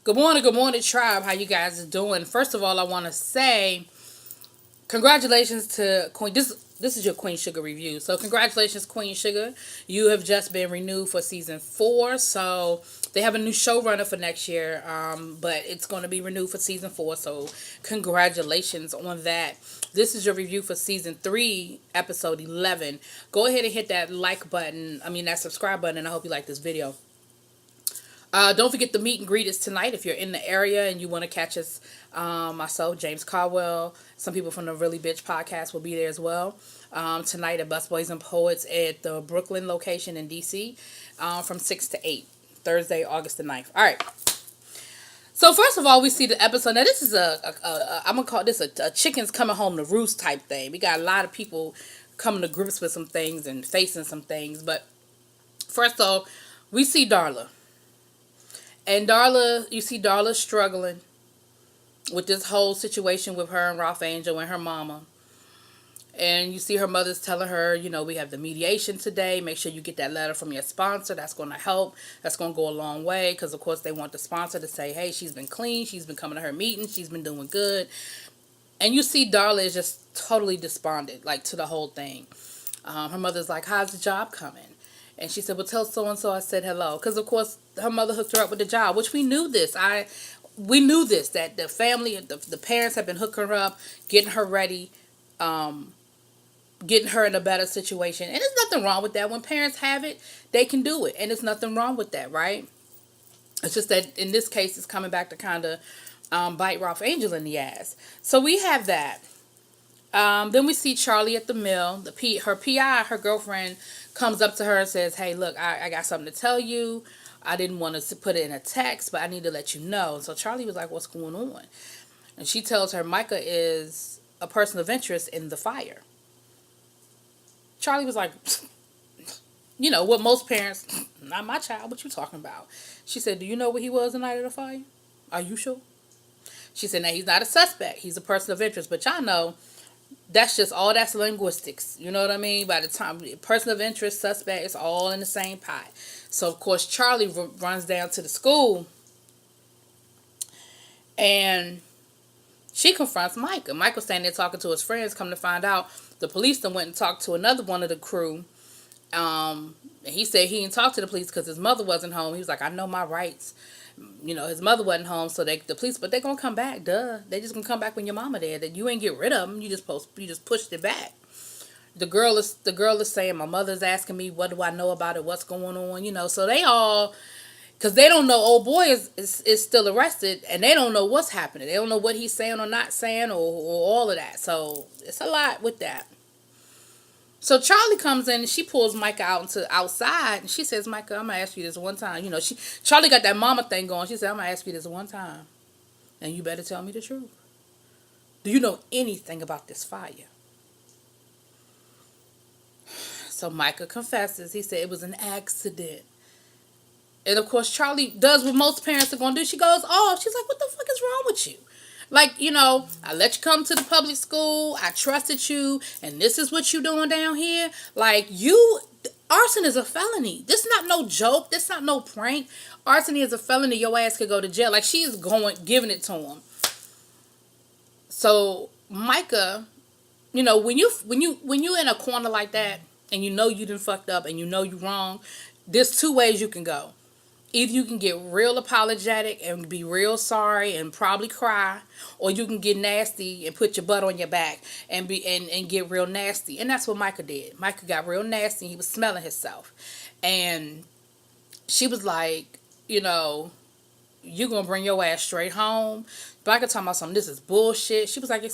Good morning, tribe. How you guys doing? First of all, I want to say congratulations to Queen. This is your Queen Sugar review. So congratulations, Queen Sugar. You have just been renewed for season 4. So they have a new showrunner for next year, but it's going to be renewed for season 4. So congratulations on that. This is your review for season 3, episode 11. Go ahead and hit that like button. I mean that subscribe button, and I hope you like this video. Don't forget the meet and greet is tonight. If you're in the area and you want to catch us, myself, James Caldwell, some people from the Really Bitch podcast will be there as well. Tonight at Busboys and Poets at the Brooklyn location in DC, from 6 to 8, Thursday, August the 9th. All right. So first of all, we see the episode. Now this is I'm gonna call this a chickens coming home to roost type thing. We got a lot of people coming to grips with some things and facing some things. But first off, we see Darla. And Darla, you see Darla struggling with this whole situation with her and Ralph Angel and her mama. And you see her mother's telling her, we have the mediation today. Make sure you get that letter from your sponsor. That's going to help. That's going to go a long way. Because, of course, they want the sponsor to say, hey, she's been clean. She's been coming to her meetings. She's been doing good. And you see Darla is just totally despondent, to the whole thing. Her mother's like, how's the job coming? And she said, well, tell so-and-so I said hello. Because, of course, her mother hooked her up with the job, which we knew this. We knew this, that the family, the parents had been hooking her up, getting her ready, getting her in a better situation. And there's nothing wrong with that. When parents have it, they can do it. And there's nothing wrong with that, right? It's just that in this case, it's coming back to kind of bite Ralph Angel in the ass. So we have that. Then we see Charlie at the mill. Her PI, her girlfriend, comes up to her and says, hey, look, I got something to tell you. I didn't want to put it in a text, but I need to let you know. So Charlie was like, what's going on? And she tells her Micah is a person of interest in the fire. Charlie was like, what most parents, not my child, what you talking about? She said, do you know what he was the night of the fire? Are you sure? She said, now he's not a suspect. He's a person of interest. But y'all know, that's linguistics. You know what I mean? By the time person of interest, suspect, it's all in the same pot. So of course Charlie runs down to the school, and she confronts Micah. Michael's standing there talking to his friends. Come to find out, the police then went and talked to another one of the crew. And he said he didn't talk to the police because his mother wasn't home. He was like, I know my rights. His mother wasn't home, so the police, but they're gonna come back. Duh, they just gonna come back when your mama there. That you ain't get rid of them. You just pushed it back. The girl is saying, my mother's asking me, what do I know about it? What's going on? So they all, because they don't know old boy is still arrested, and they don't know what's happening. They don't know what he's saying or not saying, or all of that. So it's a lot with that. So Charlie comes in and she pulls Micah outside, and she says, Micah, I'm gonna ask you this one time. Charlie got that mama thing going. She said, I'm gonna ask you this one time, and you better tell me the truth. Do you know anything about this fire? So Micah confesses. He said it was an accident. And of course Charlie does what most parents are gonna do. She goes off. She's like, what the fuck is wrong with you? I let you come to the public school. I trusted you. And this is what you doing down here. Arson is a felony. This is not no joke. This is not no prank. Arson is a felony. Your ass could go to jail. She's giving it to him. So Micah, when you in a corner like that, and you done fucked up, and you wrong, there's 2 ways you can go. Either you can get real apologetic and be real sorry and probably cry, or you can get nasty and put your butt on your back and get real nasty. And that's what Micah did. Micah got real nasty. He was smelling himself. And she was like, you're going to bring your ass straight home. Micah talking about something, this is bullshit. She was like,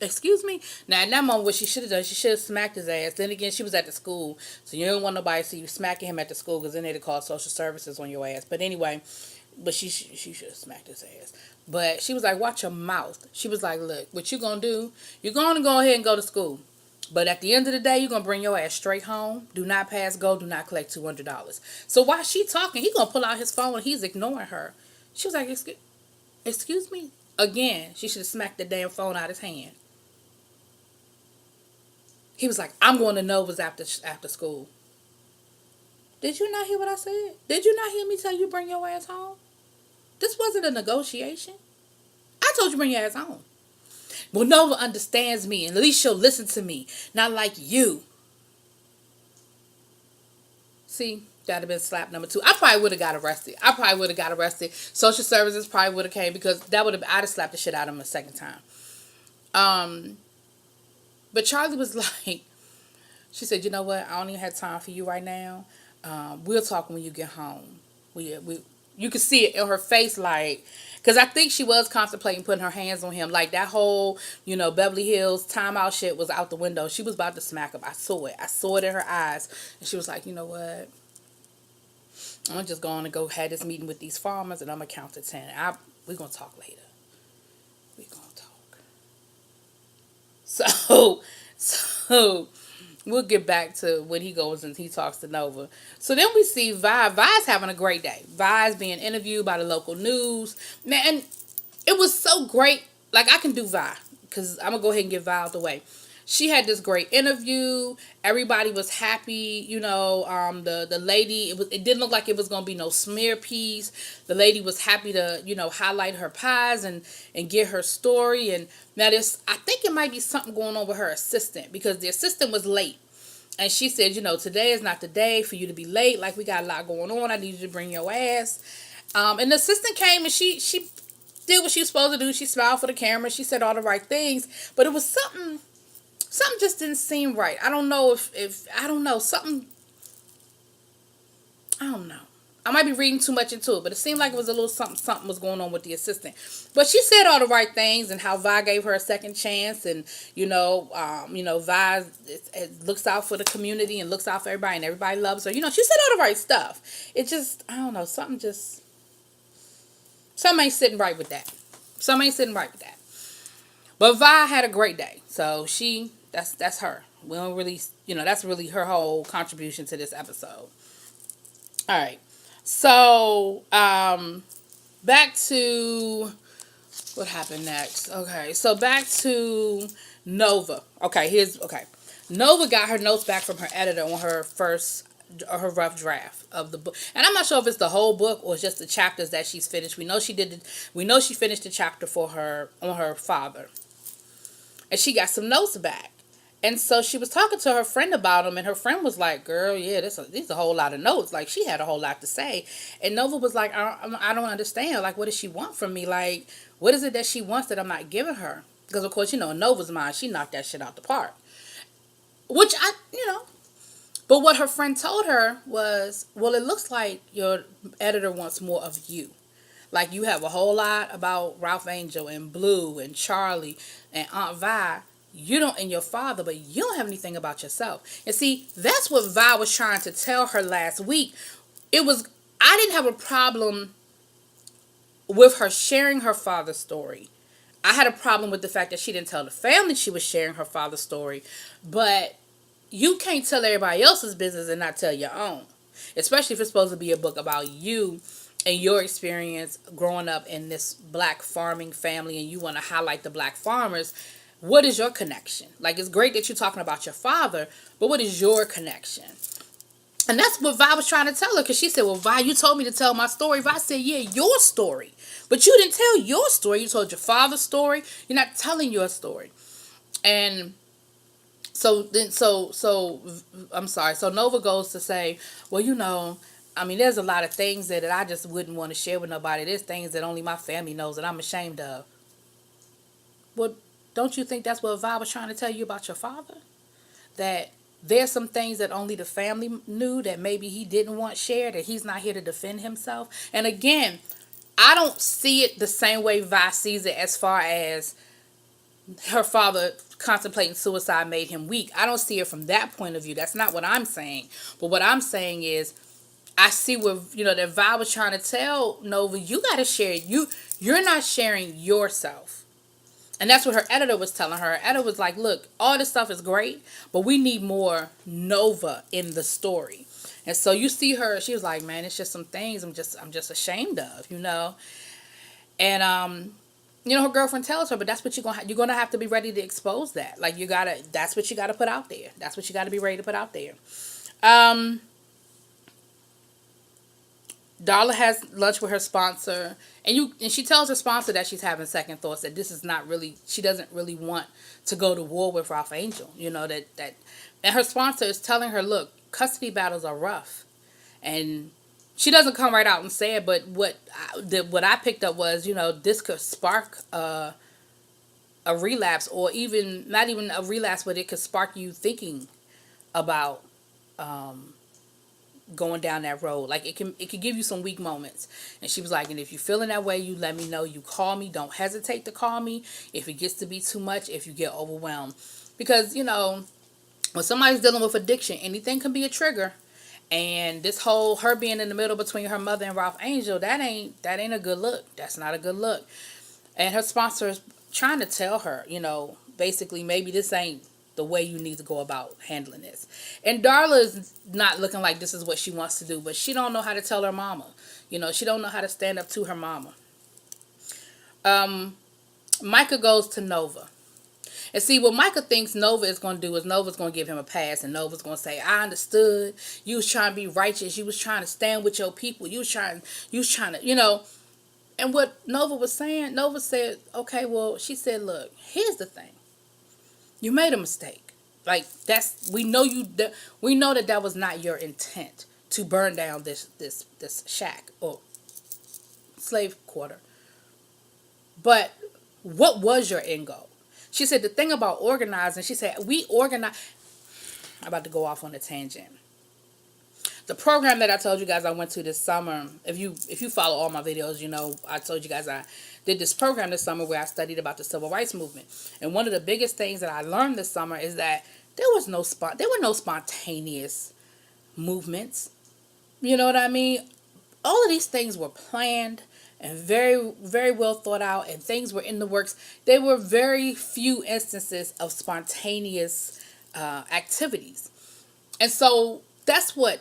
excuse me? Now, in that moment, what she should have done, she should have smacked his ass. Then again, she was at the school, so you don't want nobody to see you smacking him at the school, because then they'd call social services on your ass. But anyway, she should have smacked his ass. But she was like, watch your mouth. She was like, look, what you gonna do, you're gonna go ahead and go to school. But at the end of the day, you're gonna bring your ass straight home. Do not pass go. Do not collect $200. So while she talking, he gonna pull out his phone and he's ignoring her. She was like, excuse me? Again, she should have smacked the damn phone out of his hand. He was like, I'm going to Nova's after school. Did you not hear what I said? Did you not hear me tell you bring your ass home? This wasn't a negotiation. I told you bring your ass home. Well, Nova understands me, and at least she'll listen to me. Not like you. See, that'd have been slap number 2. I probably would have got arrested. Social services probably would have came because I'd have slapped the shit out of him a second time. But Charlie was like, she said, you know what? I don't even have time for you right now. We'll talk when you get home. You could see it in her face, like, because I think she was contemplating putting her hands on him. Like, that whole, Beverly Hills timeout shit was out the window. She was about to smack him. I saw it. I saw it in her eyes. And she was like, you know what? I'm just going to go have this meeting with these farmers, and I'm going to count to 10. We're going to talk later. We're going to talk. So we'll get back to when he goes and he talks to Nova. So then we see Vi. Vi's having a great day. Vi's being interviewed by the local news. Man, and it was so great. Like, I can do Vi, because I'm going to go ahead and get Vi out the way. She had this great interview. Everybody was happy. The lady, it didn't look like it was going to be no smear piece. The lady was happy to, highlight her pies and get her story. And now I think it might be something going on with her assistant, because the assistant was late. And she said, today is not the day for you to be late. Like, we got a lot going on. I need you to bring your ass. And the assistant came, and she did what she was supposed to do. She smiled for the camera. She said all the right things. But it was something just didn't seem right. I don't know if I don't know. I don't know. I might be reading too much into it, but it seemed like it was a little something was going on with the assistant. But she said all the right things, and how Vi gave her a second chance, and Vi looks out for the community and looks out for everybody, and everybody loves her. She said all the right stuff. It just, I don't know, something ain't sitting right with that. But Vi had a great day, so that's her. We don't really, that's really her whole contribution to this episode. All right. So, back to what happened next. Okay, so back to Nova. Okay. Nova got her notes back from her editor on her rough draft of the book. And I'm not sure if it's the whole book or just the chapters that she's finished. We know she finished the chapter on her father. And she got some notes back. And so she was talking to her friend about them, and her friend was like, girl, yeah, these a whole lot of notes. Like, she had a whole lot to say. And Nova was like, I don't understand. Like, what does she want from me? Like, what is it that she wants that I'm not giving her? Because, of course, in Nova's mind, she knocked that shit out the park. Which But what her friend told her was, well, it looks like your editor wants more of you. Like, you have a whole lot about Ralph Angel and Blue and Charlie and Aunt Vi. You don't, and your father, but you don't have anything about yourself. And see, that's what Vi was trying to tell her last week. I didn't have a problem with her sharing her father's story. I had a problem with the fact that she didn't tell the family she was sharing her father's story. But you can't tell everybody else's business and not tell your own. Especially if it's supposed to be a book about you and your experience growing up in this black farming family, and you want to highlight the black farmers. What is your connection? Like, it's great that you're talking about your father, but what is your connection? And that's what Vi was trying to tell her, because she said, well, Vi, you told me to tell my story. Vi said, yeah, your story. But you didn't tell your story. You told your father's story. You're not telling your story. And so I'm sorry. So Nova goes to say, well, there's a lot of things that I just wouldn't want to share with nobody. There's things that only my family knows that I'm ashamed of. Well, don't you think that's what Vi was trying to tell you about your father? That there's some things that only the family knew that maybe he didn't want shared, that he's not here to defend himself. And again, I don't see it the same way Vi sees it, as far as her father contemplating suicide made him weak. I don't see it from that point of view. That's not what I'm saying. But what I'm saying is, I see where, that Vi was trying to tell Nova, you got to share. You're not sharing yourself. And that's what her editor was telling her. Her editor was like, look, all this stuff is great, but we need more Nova in the story. And so you see her, she was like, man, it's just some things I'm just ashamed of, And her girlfriend tells her, but that's what you're gonna have to be ready to expose that. Like, that's what you gotta put out there. That's what you gotta be ready to put out there. Darla has lunch with her sponsor, and she tells her sponsor that she's having second thoughts, that this is not really, she doesn't really want to go to war with Ralph Angel. And her sponsor is telling her, look, custody battles are rough, and she doesn't come right out and say it, but what I picked up was, this could spark a relapse, or even not even a relapse, but it could spark you thinking about going down that road. Like, it could give you some weak moments. And she was like, and if you're feeling that way, you let me know. You call me. Don't hesitate to call me if it gets to be too much, if you get overwhelmed. Because, when somebody's dealing with addiction, anything can be a trigger. And this whole her being in the middle between her mother and Ralph Angel, that ain't a good look. That's not a good look. And her sponsor is trying to tell her, basically, maybe this ain't the way you need to go about handling this. And Darla is not looking like this is what she wants to do, but she don't know how to tell her mama. She don't know how to stand up to her mama. Micah goes to Nova. And see, what Micah thinks Nova is going to do is Nova's going to give him a pass, and Nova's going to say, I understood. You was trying to be righteous. You was trying to stand with your people. You was trying to, And what Nova was saying, Nova said, okay, well, she said, look, here's the thing. You made a mistake. Like, we know that was not your intent to burn down this shack or slave quarter. But what was your end goal? She said the thing about organizing, she said, we organize. I'm about to go off on a tangent. The program that I told you guys I went to this summer, if you follow all my videos, I told you guys I did this program this summer where I studied about the civil rights movement. And one of the biggest things that I learned this summer is that there were no spontaneous movements. You know what I mean? All of these things were planned and very, very well thought out, and things were in the works. There were very few instances of spontaneous activities. And so that's what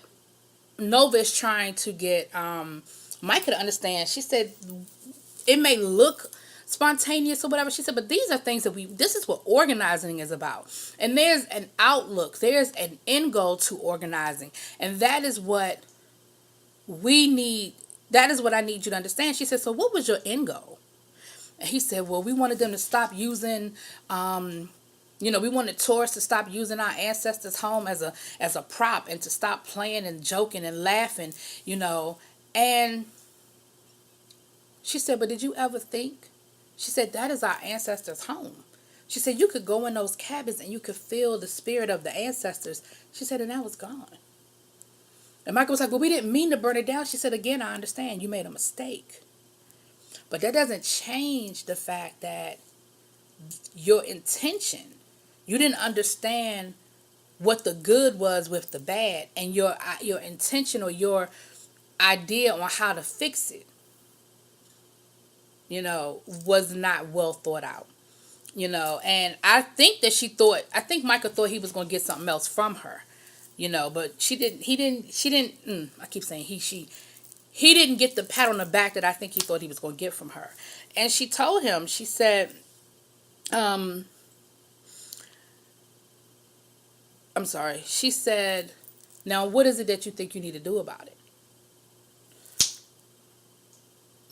Nova is trying to get Micah to understand. She said it may look spontaneous or whatever. She said, but these are things this is what organizing is about. And there's an outlook, there's an end goal to organizing. And that is what we need. That is what I need you to understand. She said, so what was your end goal? And he said, well, we wanted them to stop using, we wanted tourists to stop using our ancestors' home as a prop, and to stop playing and joking and laughing, And she said, but did you ever think? She said, that is our ancestors' home. She said, you could go in those cabins and you could feel the spirit of the ancestors. She said, and that was gone. And Michael was like, well, we didn't mean to burn it down. She said, again, I understand you made a mistake. But that doesn't change the fact that your intention, you didn't understand what the good was with the bad, and your intention or your idea on how to fix it, was not well thought out. And I think Michael thought he was going to get something else from her. But she didn't, I keep saying he didn't get the pat on the back that I think he thought he was going to get from her. And she told him, she said, I'm sorry. She said, now what is it that you think you need to do about it?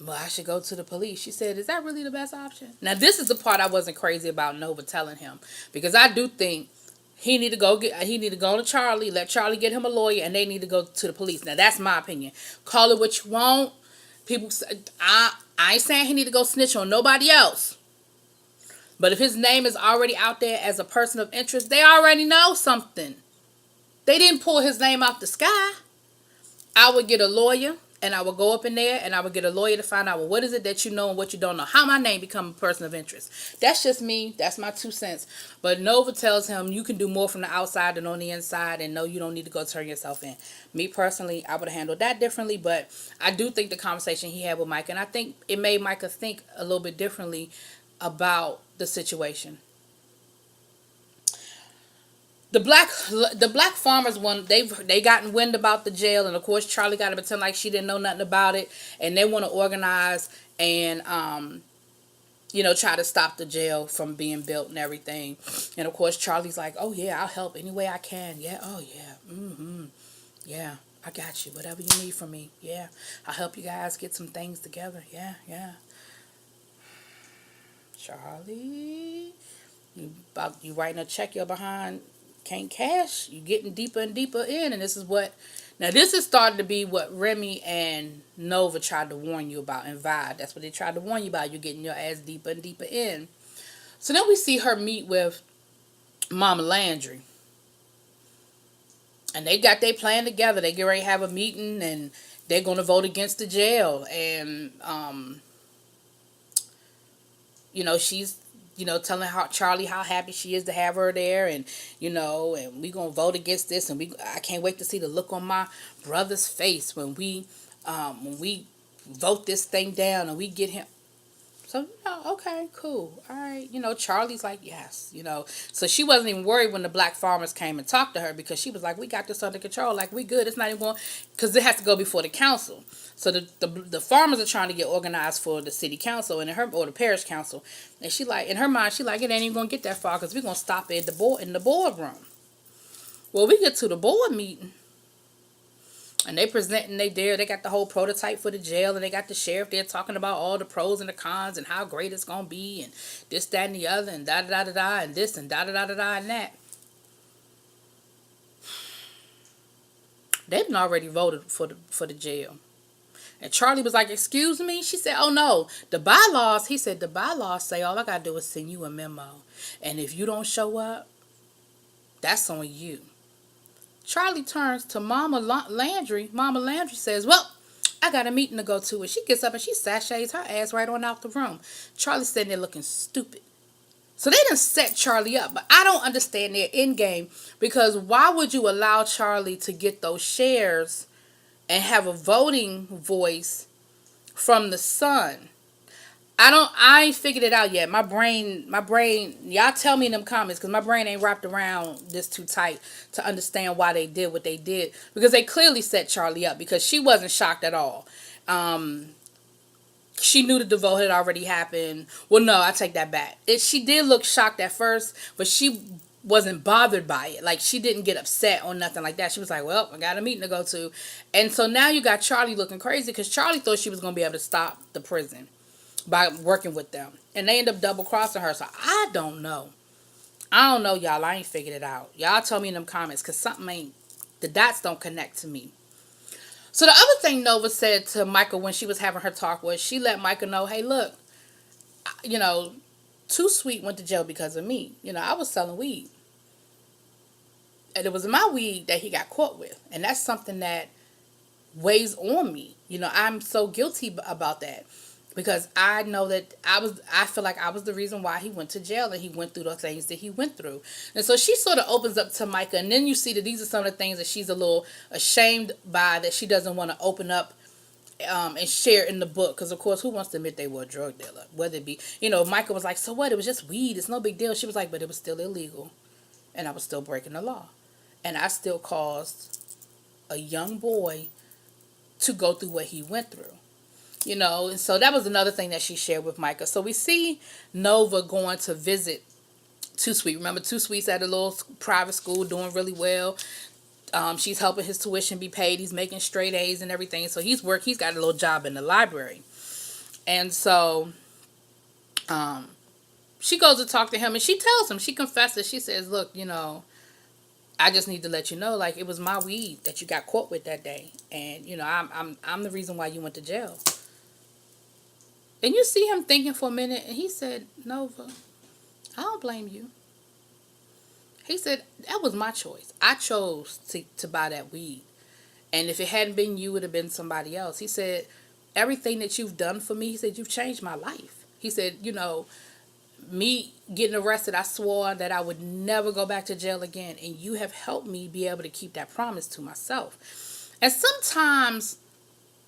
Well, I should go to the police. She said, is that really the best option? Now, this is the part I wasn't crazy about Nova telling him, because I do think he need to go to Charlie, let Charlie get him a lawyer, and they need to go to the police. Now, that's my opinion. Call it what you want. People say, I ain't saying he need to go snitch on nobody else. But if his name is already out there as a person of interest, they already know something. They didn't pull his name out the sky. I would get a lawyer, and I would go up in there, and I would get a lawyer to find out, well, what is it that you know and what you don't know? How my name become a person of interest? That's just me. That's my 2 cents. But Nova tells him you can do more from the outside than on the inside, and no, you don't need to go turn yourself in. Me personally, I would have handled that differently, but I do think the conversation he had with Micah, and I think it made Micah think a little bit differently about the situation. The black farmers they gotten wind about the jail, and of course Charlie got to pretend like she didn't know nothing about it, and they want to organize and try to stop the jail from being built and everything. And of course Charlie's like, oh yeah, I'll help any way I can. Yeah, oh yeah, yeah, I got you. Whatever you need from me. Yeah. I'll help you guys get some things together. Yeah, yeah. Charlie, you writing a check you're behind can't cash. You getting deeper and deeper in, and this is starting to be what Remy and Nova tried to warn you about, and Vibe. That's what they tried to warn you about. You're getting your ass deeper and deeper in. So then we see her meet with Mama Landry. And they got their plan together. They get ready to have a meeting, and they're going to vote against the jail. And, she's, telling Charlie how happy she is to have her there. And, and we going to vote against this. And I can't wait to see the look on my brother's face when we vote this thing down and we get him. So, okay, cool. All right. Charlie's like, yes, So she wasn't even worried when the black farmers came and talked to her, because she was like, we got this under control. Like, we good. It's not even going, because it has to go before the council. So the farmers are trying to get organized for the city council or the parish council. And she like, in her mind, she like, it ain't even going to get that far, because we're going to stop it in the boardroom. Well, we get to the board meeting. And they presenting they got the whole prototype for the jail, and they got the sheriff there talking about all the pros and the cons and how great it's gonna be, and this, that, and the other, and da da da da da, and this and da da da da da and that. They've already voted for the jail. And Charlie was like, excuse me? She said, oh no, the bylaws, he said, the bylaws say all I gotta do is send you a memo. And if you don't show up, that's on you. Charlie turns to Mama Landry. Mama Landry says, well, I got a meeting to go to. And she gets up and she sashays her ass right on out the room. Charlie's sitting there looking stupid. So they done set Charlie up. But I don't understand their end game, because why would you allow Charlie to get those shares and have a voting voice from the son? I ain't figured it out yet. My brain, y'all tell me in them comments, because my brain ain't wrapped around this too tight to understand why they did what they did. Because they clearly set Charlie up, because she wasn't shocked at all. She knew that the vote had already happened. Well, no, I take that back. She did look shocked at first, but she wasn't bothered by it. Like, she didn't get upset or nothing like that. She was like, well, I got a meeting to go to. And so now you got Charlie looking crazy, because Charlie thought she was going to be able to stop the prison by working with them. And they end up double crossing her. So I don't know. Y'all. I ain't figured it out. Y'all tell me in them comments, because the dots don't connect to me. So the other thing Nova said to Michael when she was having her talk was, she let Michael know, hey, look, Too Sweet went to jail because of me. I was selling weed. And it was my weed that he got caught with. And that's something that weighs on me. I'm so guilty about that. Because I know that I feel like I was the reason why he went to jail, and he went through the things that he went through. And so she sort of opens up to Micah, and then you see that these are some of the things that she's a little ashamed by, that she doesn't want to open up and share in the book. Because, of course, who wants to admit they were a drug dealer? Whether it be, Micah was like, so what? It was just weed. It's no big deal. She was like, but it was still illegal, and I was still breaking the law. And I still caused a young boy to go through what he went through. And so that was another thing that she shared with Micah. So we see Nova going to visit Too Sweet. Remember, Too Sweet's at a little private school doing really well. She's helping his tuition be paid. He's making straight A's and everything. So he's got a little job in the library. And so she goes to talk to him, and she tells him, she confesses. She says, look, I just need to let you know, like, it was my weed that you got caught with that day. And, I'm the reason why you went to jail. And you see him thinking for a minute, and he said, Nova, I don't blame you. He said, that was my choice. I chose to buy that weed. And if it hadn't been you, it would have been somebody else. He said, everything that you've done for me, he said, you've changed my life. He said, me getting arrested, I swore that I would never go back to jail again. And you have helped me be able to keep that promise to myself. And sometimes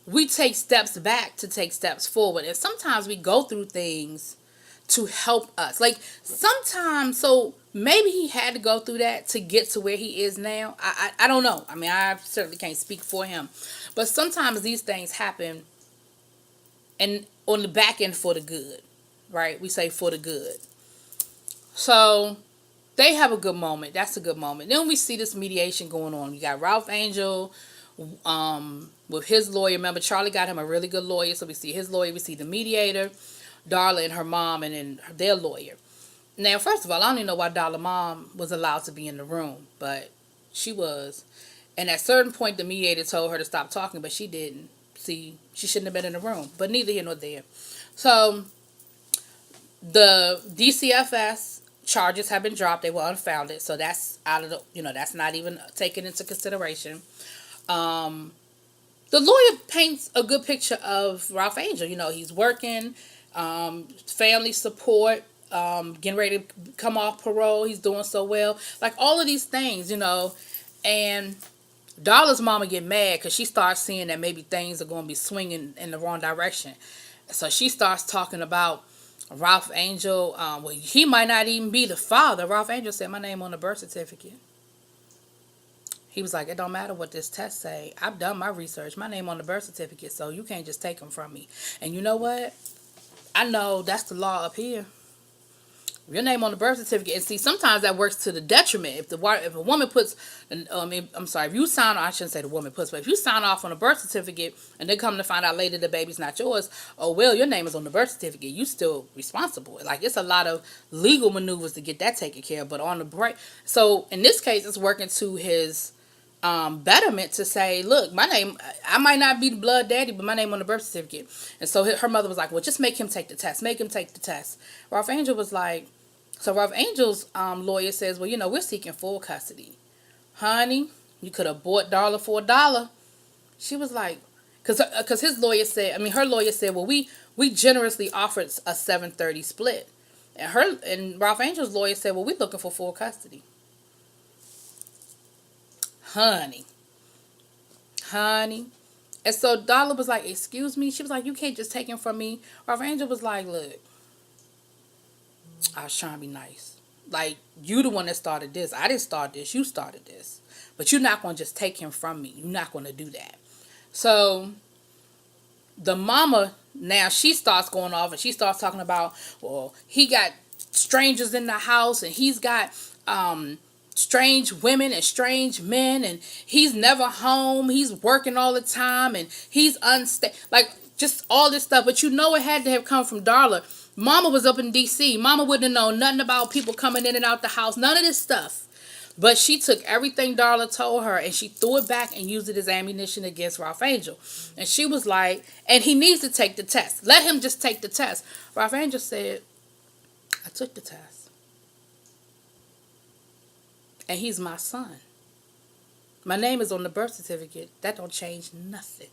we take steps back to take steps forward. And sometimes we go through things to help us. Like, sometimes, so maybe he had to go through that to get to where he is now. I don't know. I mean, I certainly can't speak for him. But sometimes these things happen and on the back end for the good. Right? We say for the good. So they have a good moment. That's a good moment. Then we see this mediation going on. You got Ralph Angel with his lawyer. Remember, Charlie got him a really good lawyer, so we see his lawyer, we see the mediator, Darla and her mom, and then their lawyer. Now, first of all, I don't even know why Darla's mom was allowed to be in the room, but she was. And at a certain point, the mediator told her to stop talking, but she didn't. See, she shouldn't have been in the room, but neither here nor there. So, the DCFS charges have been dropped. They were unfounded, so that's out of the, that's not even taken into consideration. The lawyer paints a good picture of Ralph Angel. He's working, family support, getting ready to come off parole. He's doing so well. Like all of these things, and Darla's mama get mad because she starts seeing that maybe things are going to be swinging in the wrong direction. So she starts talking about Ralph Angel. Well, he might not even be the father. Ralph Angel said, "My name on the birth certificate." He was like, "It don't matter what this test say. I've done my research. My name on the birth certificate, so you can't just take them from me." And you know what? I know that's the law up here. Your name on the birth certificate, and see, sometimes that works to the detriment. If a woman puts, if you sign, I shouldn't say the woman puts, but if you sign off on a birth certificate and they come to find out later the baby's not yours, oh well, your name is on the birth certificate. You still responsible. Like it's a lot of legal maneuvers to get that taken care of. But on the break, so in this case, it's working to his betterment to say, look, my name, I might not be the blood daddy, but my name on the birth certificate. And so her mother was like, well, just make him take the test. Make him take the test. Ralph Angel was like, so Ralph Angel's lawyer says, well, we're seeking full custody. Honey, you could have bought Darla for $1. She was like, because his lawyer said, her lawyer said, well, we generously offered a 7-30 split. And Ralph Angel's lawyer said, well, we're looking for full custody. Honey. And so Darla was like, excuse me? She was like, you can't just take him from me. Ralph Angel was like, look, I was trying to be nice. Like, you the one that started this. I didn't start this. You started this. But you're not going to just take him from me. You're not going to do that. So, the mama, now she starts going off and she starts talking about, well, he got strangers in the house and he's got strange women and strange men and he's never home. He's working all the time and he's unstable. Like, just all this stuff. But it had to have come from Darla. Mama was up in D.C. Mama wouldn't have known nothing about people coming in and out the house. None of this stuff. But she took everything Darla told her and she threw it back and used it as ammunition against Ralph Angel. And she was like, and he needs to take the test. Let him just take the test. Ralph Angel said, I took the test. And he's my son. My name is on the birth certificate. That don't change nothing.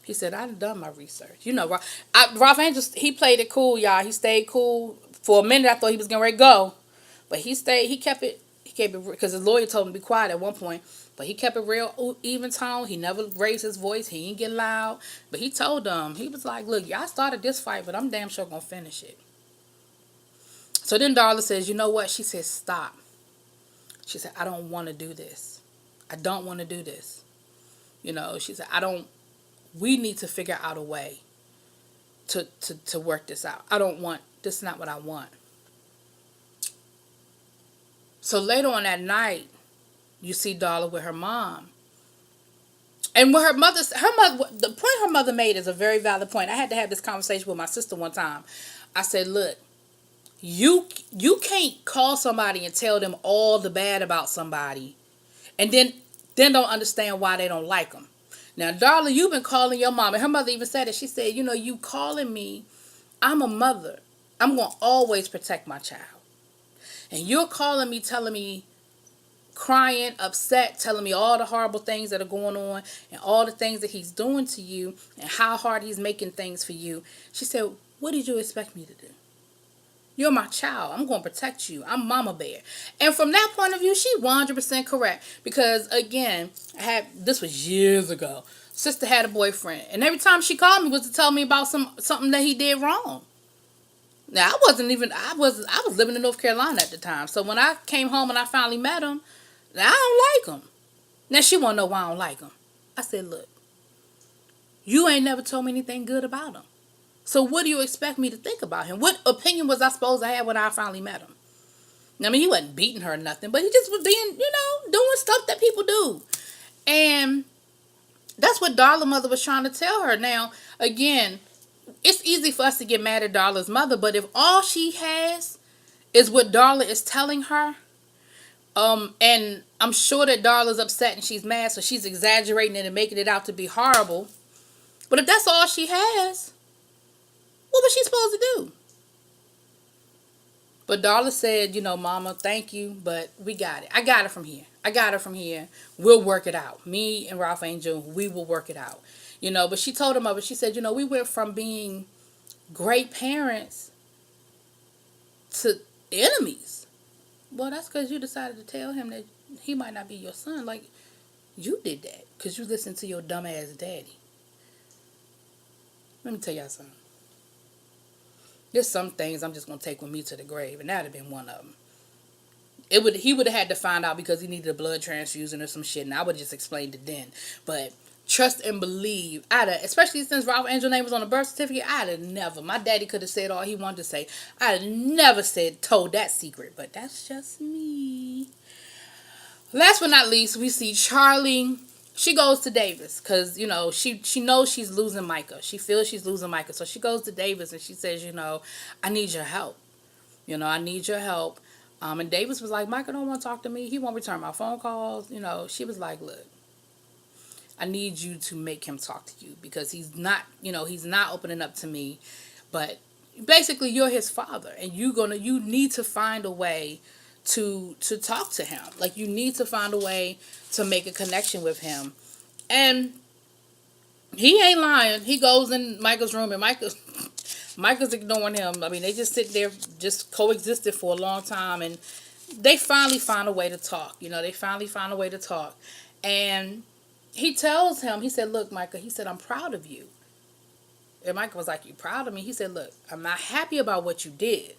He said, I've done my research. Ralph Angel, he played it cool, y'all. He stayed cool. For a minute, I thought he was getting ready to go. But he kept it, because his lawyer told him to be quiet at one point. But he kept it real even tone. He never raised his voice. He didn't get loud. But he told them, he was like, look, y'all started this fight, but I'm damn sure going to finish it. So then Darla says, you know what? She says, stop. She said, I don't want to do this. I don't want to do this. She said, we need to figure out a way to work this out. This is not what I want. So later on that night, you see Darla with her mom. And with the point her mother made is a very valid point. I had to have this conversation with my sister one time. I said, look, you can't call somebody and tell them all the bad about somebody and then don't understand why they don't like them. Now, Darla, you've been calling your mom, and her mother even said it. She said, you calling me, I'm a mother. I'm going to always protect my child. And you're calling me, telling me, crying, upset, telling me all the horrible things that are going on and all the things that he's doing to you and how hard he's making things for you. She said, what did you expect me to do? You're my child. I'm going to protect you. I'm Mama Bear. And from that point of view, she 100% correct. Because, again, this was years ago. Sister had a boyfriend. And every time she called me was to tell me about something that he did wrong. Now, I was living in North Carolina at the time. So when I came home and I finally met him, I don't like him. Now, she want to know why I don't like him. I said, look, you ain't never told me anything good about him. So what do you expect me to think about him? What opinion was I supposed to have when I finally met him? He wasn't beating her or nothing, but he just was being, doing stuff that people do. And that's what Darla's mother was trying to tell her. Now, again, it's easy for us to get mad at Darla's mother, but if all she has is what Darla is telling her, and I'm sure that Darla's upset and she's mad, so she's exaggerating it and making it out to be horrible. But if that's all she has, what was she supposed to do? But Darla said, Mama, thank you, but we got it. I got it from here. I got it from here. We'll work it out. Me and Ralph Angel, we will work it out. But she told her mother, she said, we went from being great parents to enemies. Well, that's because you decided to tell him that he might not be your son. Like, you did that because you listened to your dumbass daddy. Let me tell y'all something. There's some things I'm just going to take with me to the grave, and that would have been one of them. He would have had to find out because he needed a blood transfusion or some shit, and I would have just explained it then. But trust and believe, especially since Ralph Angel's name was on the birth certificate, I'd have never, my daddy could have said all he wanted to say. I'd have never told that secret, but that's just me. Last but not least, we see Charlie. She goes to Davis because, she knows she's losing Micah. She feels she's losing Micah. So she goes to Davis and she says, I need your help. I need your help. And Davis was like, Micah don't want to talk to me. He won't return my phone calls. She was like, look, I need you to make him talk to you because he's not opening up to me. But basically, you're his father and you need to find a way to talk to him. Like, you need to find a way to make a connection with him. And he ain't lying. He goes in Michael's room and Michael's ignoring him. I mean, they just sit there, just coexisted for a long time, and they finally find a way to talk. They finally find a way to talk. And he tells him, he said, look, Michael, he said, I'm proud of you. And Michael was like, you proud of me? He said, look, I'm not happy about what you did.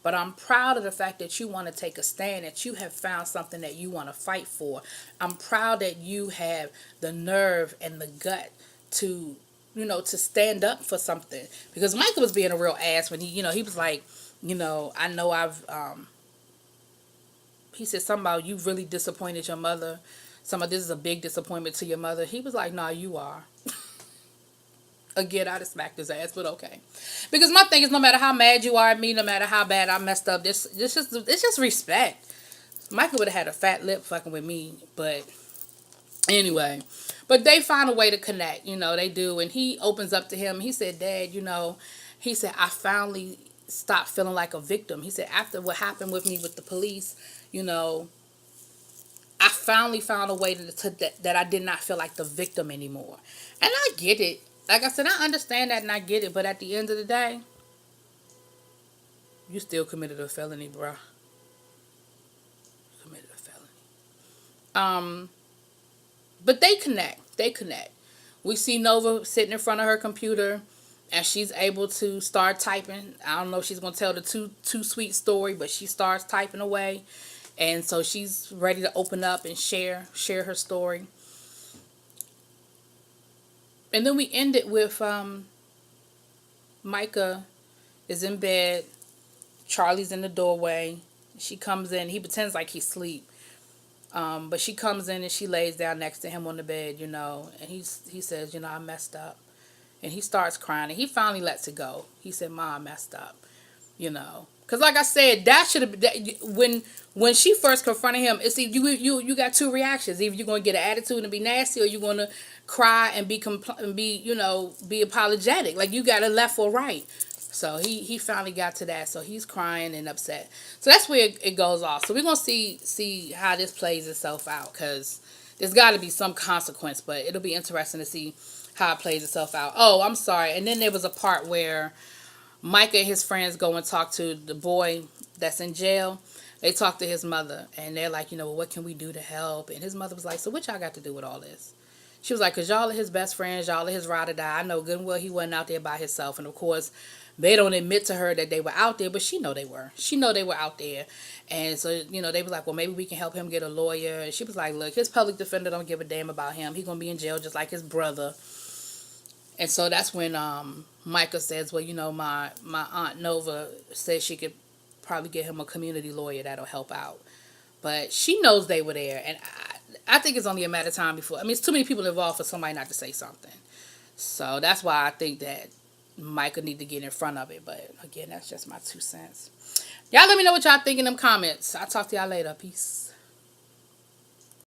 But I'm proud of the fact that you want to take a stand, that you have found something that you want to fight for. I'm proud that you have the nerve and the gut to, to stand up for something. Because Michael was being a real ass when he was like, I know he said something about you really disappointed your mother. This is a big disappointment to your mother. He was like, nah, you are. Again, I'd have smacked his ass, but okay. Because my thing is, no matter how mad you are at me, no matter how bad I messed up, it's just respect. Michael would have had a fat lip fucking with me, but anyway. But they find a way to connect, they do. And he opens up to him. He said, Dad, he said, I finally stopped feeling like a victim. He said, after what happened with me with the police, I finally found a way that I did not feel like the victim anymore. And I get it. Like I said, I understand that and I get it. But at the end of the day, you still committed a felony, bro. You committed a felony. But they connect. They connect. We see Nova sitting in front of her computer and she's able to start typing. I don't know if she's going to tell the too sweet story, but she starts typing away. And so she's ready to open up and share her story. And then we end it with Micah is in bed. Charlie's in the doorway. She comes in. He pretends like he's asleep. But she comes in and she lays down next to him on the bed, and he says, I messed up. And he starts crying. And he finally lets it go. He said, Ma, I messed up. Because like I said, that should have been, when she first confronted him, it's you got two reactions. Either you're going to get an attitude and be nasty, or you're going to cry and be apologetic. Like, you got a left or right. So he finally got to that. So he's crying and upset. So that's where it goes off. So we're going to see how this plays itself out, because there's got to be some consequence, but it'll be interesting to see how it plays itself out. Oh, I'm sorry. And then there was a part where Micah and his friends go and talk to the boy that's in jail. They talk to his mother, and they're like, what can we do to help? And his mother was like, so what y'all got to do with all this? She was like, because y'all are his best friends, y'all are his ride or die. I know good and well he wasn't out there by himself. And of course, they don't admit to her that they were out there, but she know they were. She know they were out there. And so, they was like, well, maybe we can help him get a lawyer. And she was like, look, his public defender don't give a damn about him. He going to be in jail just like his brother. And so that's when Micah says, well, my Aunt Nova says she could probably get him a community lawyer that'll help out. But she knows they were there. And I think it's only a matter of time before. I mean, it's too many people involved for somebody not to say something. So that's why I think that Michael need to get in front of it. But again, that's just my 2 cents. Y'all let me know what y'all think in them comments. I'll talk to y'all later. Peace.